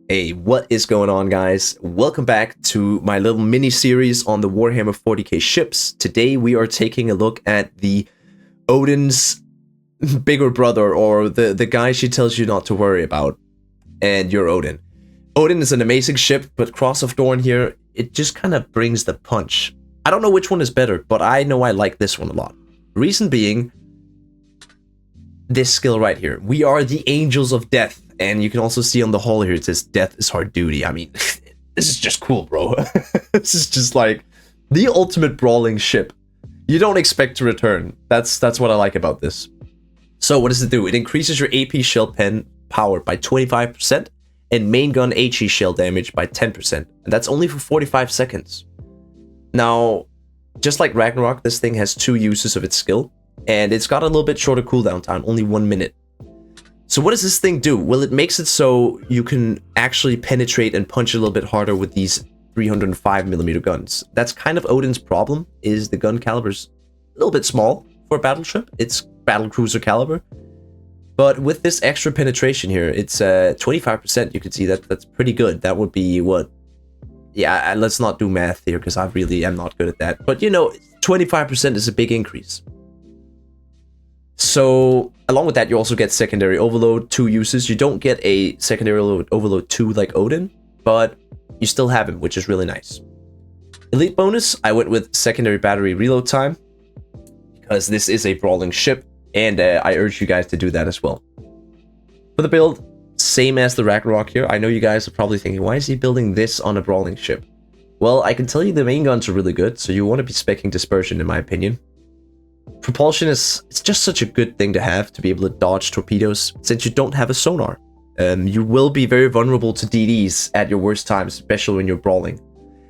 Hey, what is going on, guys? Welcome back to my little mini-series on the Warhammer 40k ships. Today we are taking a look at the Odin's bigger brother, or the guy she tells you not to worry about, and you're Odin. Odin is an amazing ship, but Cross of Dorn here, it just kind of brings the punch. I don't know which one is better, but I know I like this one a lot. Reason being, this skill right here. We are the Angels of Death. And you can also see on the hull here, it says, death is hard duty. I mean, this is just cool, bro. This is just like the ultimate brawling ship. You don't expect to return. That's what I like about this. So what does it do? It increases your AP shell pen power by 25% and main gun HE shell damage by 10%. And that's only for 45 seconds. Now, just like Ragnarok, this thing has 2 uses of its skill. And it's got a little bit shorter cooldown time, only 1 minute. So what does this thing do? Well, it makes it so you can actually penetrate and punch a little bit harder with these 305mm guns. That's kind of Odin's problem, is the gun caliber's a little bit small for a battleship. It's battlecruiser caliber. But with this extra penetration here, it's 25%. You can see that's pretty good. That would be what? Yeah, let's not do math here because I really am not good at that. But you know, 25% is a big increase. So, along with that, you also get secondary overload, 2 uses. You don't get a secondary overload 2 like Odin, but you still have him, which is really nice. Elite bonus, I went with secondary battery reload time, because this is a brawling ship, and I urge you guys to do that as well. For the build, same as the Ragnarok here. I know you guys are probably thinking, why is he building this on a brawling ship? Well, I can tell you the main guns are really good, so you want to be speccing dispersion, in my opinion. Propulsion it's just such a good thing to have, to be able to dodge torpedoes, since you don't have a sonar. You will be very vulnerable to DDs at your worst times, especially when you're brawling.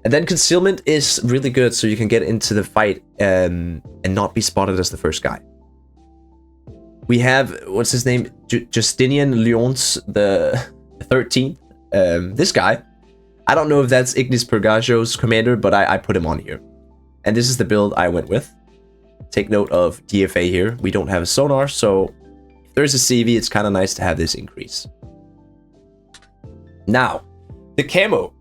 And then concealment is really good, so you can get into the fight and not be spotted as the first guy. We have, what's his name? Justinian Lyons the 13th. This guy. I don't know if that's Ignis Purgajo's commander, but I put him on here. And this is the build I went with. Take note of DFA here. We don't have a sonar, so if there's a CV, it's kind of nice to have this increase. Now, the camo.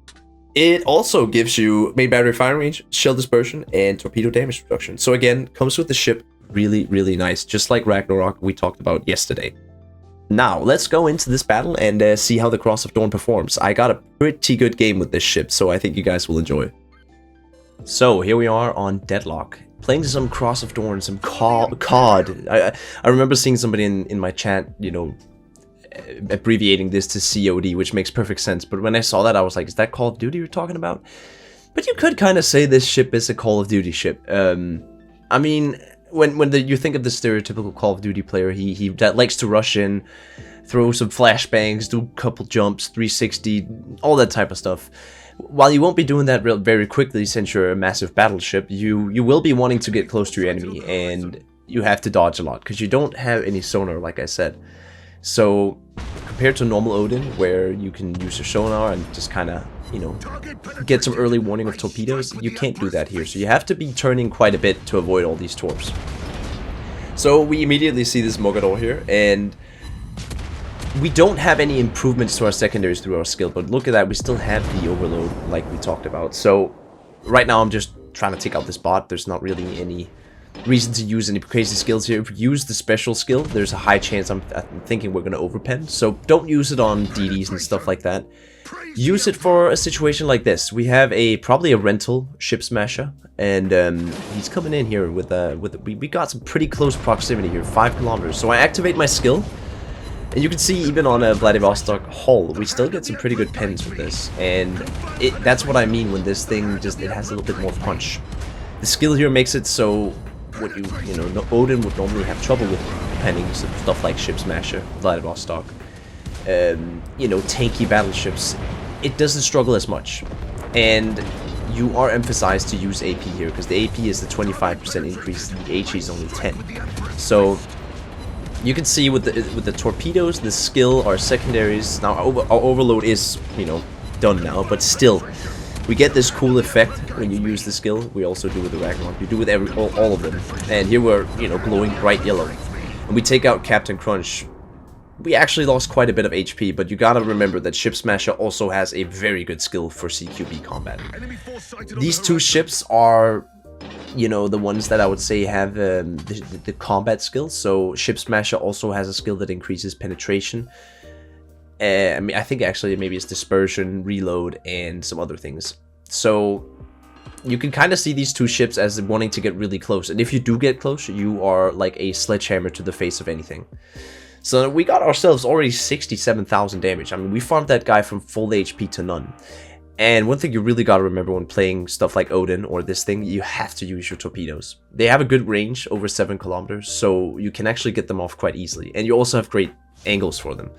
It also gives you main battery firing range, shell dispersion, and torpedo damage reduction. So again, comes with the ship really, really nice, just like Ragnarok we talked about yesterday. Now, let's go into this battle and see how the Cross of Dorn performs. I got a pretty good game with this ship, so I think you guys will enjoy. So, here we are on Deadlock. Playing some Cross of Dorn, some COD. I remember seeing somebody in my chat, you know, abbreviating this to COD, which makes perfect sense. But when I saw that, I was like, is that Call of Duty you're talking about? But you could kind of say this ship is a Call of Duty ship. I mean, when you think of the stereotypical Call of Duty player, he that likes to rush in, throw some flashbangs, do a couple jumps, 360, all that type of stuff. While you won't be doing that very quickly since you're a massive battleship, you will be wanting to get close to your enemy, and you have to dodge a lot because you don't have any sonar, like I said. So compared to normal Odin, where you can use your sonar and just kind of, you know, get some early warning of torpedoes, you can't do that here. So you have to be turning quite a bit to avoid all these torps. So we immediately see this Mogador here, and we don't have any improvements to our secondaries through our skill, but look at that, we still have the overload like we talked about. So right now I'm just trying to take out this bot. There's not really any reason to use any crazy skills here. If we use the special skill, there's a high chance I'm thinking we're going to overpen. So don't use it on DDs and stuff like that. Use it for a situation like this. We have probably a rental ship smasher, and he's coming in here with we got some pretty close proximity here, 5 kilometers. So I activate my skill. And you can see even on a Vladivostok hull, we still get some pretty good pens with this. And that's what I mean when this thing it has a little bit more punch. The skill here makes it so what you know, Odin would normally have trouble with penning stuff like Ship Smasher, Vladivostok, you know, tanky battleships. It doesn't struggle as much. And you are emphasized to use AP here, because the AP is the 25% increase, the HE is only 10. So you can see with the torpedoes, the skill, our secondaries. Now our overload is, you know, done now, but still, we get this cool effect when you use the skill. We also do with the Ragnarok. You do with all of them. And here we're, you know, glowing bright yellow. And we take out Captain Crunch we actually lost quite a bit of HP, but you gotta remember that Ship Smasher also has a very good skill for CQB combat. These two ships are, you know, the ones that I would say have the combat skills. So Ship Smasher also has a skill that increases penetration. I mean, I think actually maybe it's dispersion, reload, and some other things. So you can kind of see these two ships as wanting to get really close. And if you do get close, you are like a sledgehammer to the face of anything. So we got ourselves already 67,000 damage. I mean, we farmed that guy from full HP to none. And one thing you really gotta remember when playing stuff like Odin or this thing, you have to use your torpedoes. They have a good range, over 7 kilometers, so you can actually get them off quite easily. And you also have great angles for them.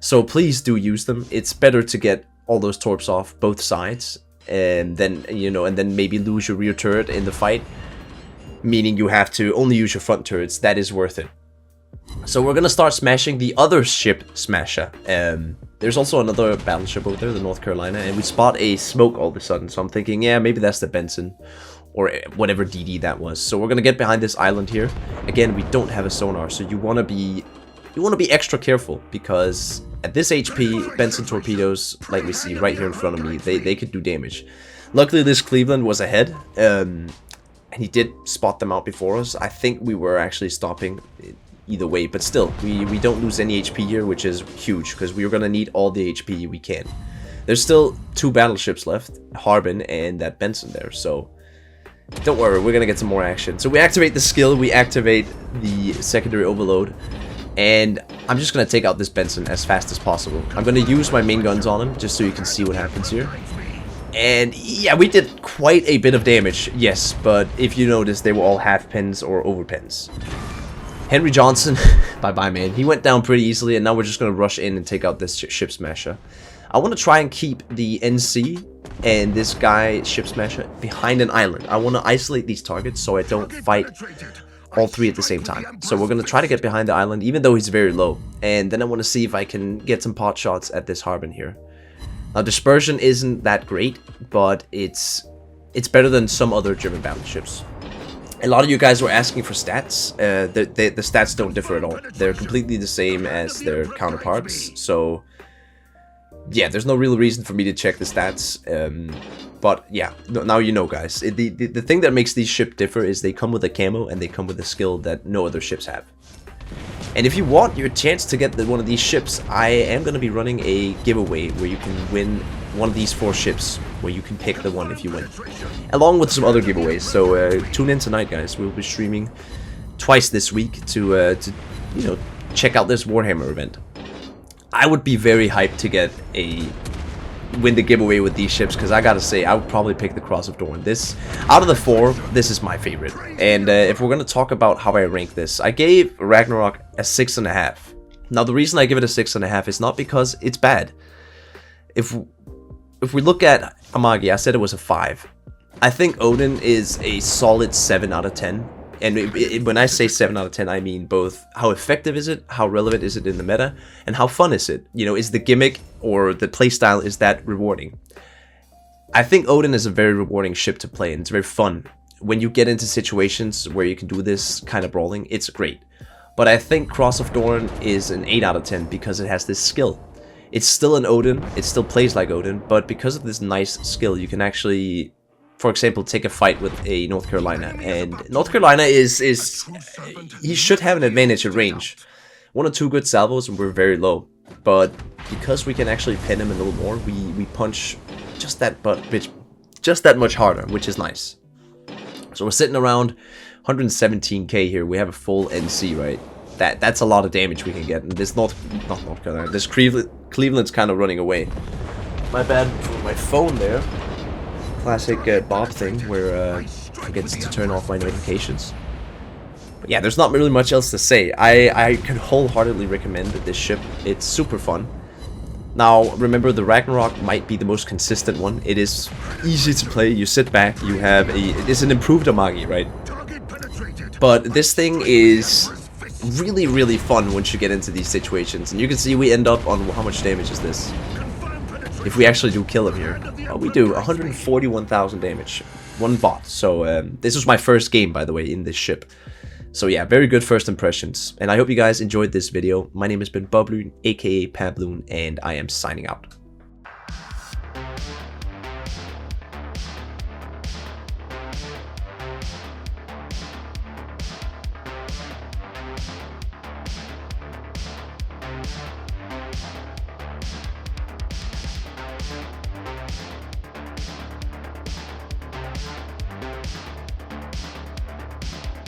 So please do use them. It's better to get all those torps off both sides, and then, you know, and then maybe lose your rear turret in the fight. Meaning you have to only use your front turrets. That is worth it. So we're gonna start smashing the other Ship Smasher. There's also another battleship over there, the North Carolina, and we spot a smoke all of a sudden. So I'm thinking, yeah, maybe that's the Benson or whatever DD that was. So we're gonna get behind this island here. Again, we don't have a sonar, so you wanna be extra careful, because at this HP, Benson torpedoes, like we see right here in front of me, they could do damage. Luckily, this Cleveland was ahead, and he did spot them out before us. I think we were actually stopping either way, but still, we don't lose any HP here, which is huge, because we are going to need all the HP we can. There's still 2 battleships left, Harbin and that Benson there, so don't worry, we're going to get some more action. So we activate the skill, we activate the secondary overload, and I'm just going to take out this Benson as fast as possible. I'm going to use my main guns on him, just so you can see what happens here. And yeah, we did quite a bit of damage, yes, but if you notice, they were all half pens or over pens. Henry Johnson, bye-bye, man. He went down pretty easily, and now we're just going to rush in and take out this Ship Smasher. I want to try and keep the NC and this guy, Ship Smasher, behind an island. I want to isolate these targets so I don't fight all 3 at the same time. So we're going to try to get behind the island, even though he's very low. And then I want to see if I can get some pot shots at this Harbin here. Now, dispersion isn't that great, but it's better than some other German battleships. A lot of you guys were asking for stats. The stats don't differ at all. They're completely the same as their counterparts. So, yeah, there's no real reason for me to check the stats. But, yeah, now you know, guys. The thing that makes these ships differ is they come with a camo and they come with a skill that no other ships have. And if you want your chance to get one of these ships, I am going to be running a giveaway where you can win one of these 4 ships, where you can pick the one if you win, along with some other giveaways. So tune in tonight, guys. We'll be streaming twice this week to you know, check out this Warhammer event. I would be very hyped to win the giveaway with these ships, because I gotta say, I would probably pick the Cross of DORN. This, out of the 4, this is my favorite. And if we're gonna talk about how I rank this, I gave Ragnarok a 6.5. Now, the reason I give it a 6.5 is not because it's bad. If we look at Amagi, I said it was a 5. I think Odin is a solid 7 out of 10. And when I say 7 out of 10, I mean both how effective is it, how relevant is it in the meta, and how fun is it? You know, is the gimmick or the playstyle, is that rewarding? I think Odin is a very rewarding ship to play, and it's very fun. When you get into situations where you can do this kind of brawling, it's great. But I think Cross of Dorn is an 8 out of 10 because it has this skill. It's still an Odin, it still plays like Odin, but because of this nice skill, you can actually, for example, take a fight with a North Carolina. And North Carolina he should have an advantage at range. 1 or 2 good salvos and we're very low. But because we can actually pin him a little more, we punch just that much harder, which is nice. So we're sitting around 117k here. We have a full NC, right? That's a lot of damage we can get. And this North Carolina, this Cleveland's kind of running away. My bad for my phone there. Classic Bob thing where I forget to turn off my notifications. But yeah, there's not really much else to say. I can wholeheartedly recommend this ship. It's super fun. Now, remember, the Ragnarok might be the most consistent one. It is easy to play. You sit back, you have it is an improved Amagi, right? But this thing is really, really fun once you get into these situations. And you can see we end up on, how much damage is this? If we actually do kill him here. We do 141,000 damage. 1 bot. So this was my first game, by the way, in this ship. So yeah, very good first impressions. And I hope you guys enjoyed this video. My name has been Bobloon, aka Pabloon, and I am signing out.